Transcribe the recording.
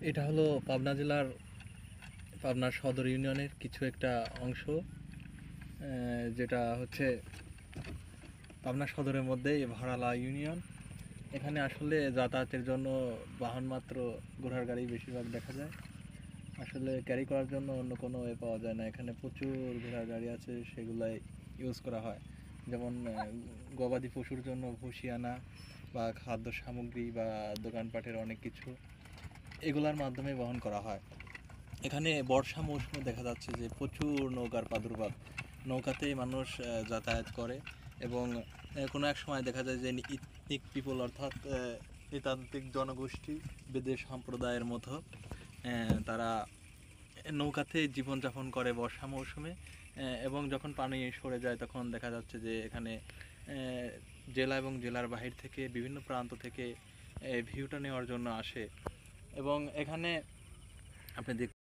এটা হলো পাবনা জেলার পাবনা সদর ইউনিয়নের কিছু একটা অংশ, যেটা হচ্ছে পাবনা সদরের মধ্যেই ভাড়ালা ইউনিয়ন। এখানে আসলে যাতায়াতের জন্য বাহন মাত্র ঘোড়ার গাড়ি বেশিরভাগ দেখা যায়। আসলে ক্যারি করার জন্য অন্য কোনো পাওয়া যায় না। এখানে প্রচুর ঘোড়ার গাড়ি আছে, সেগুলাই ইউজ করা হয়। যেমন গবাদি পশুর জন্য ভুসি আনা বা খাদ্য সামগ্রী বা দোকানপাটের অনেক কিছু এগুলার মাধ্যমে বহন করা হয়। এখানে বর্ষা মৌসুমে দেখা যাচ্ছে যে প্রচুর নৌকার প্রাদুর্ভাব। নৌকাতেই মানুষ যাতায়াত করে এবং কোনো এক সময় দেখা যায় যে ইথনিক পিপল অর্থাৎ নৃতান্ত্রিক জনগোষ্ঠী বেদে সম্প্রদায়ের মতো তারা নৌকাতে জীবনযাপন করে বর্ষা মৌসুমে, এবং যখন পানি সরে যায় তখন দেখা যাচ্ছে যে এখানে জেলা এবং জেলার বাহির থেকে বিভিন্ন প্রান্ত থেকে ভিউটা নেওয়ার জন্য আসে। এবং এখানে আপনি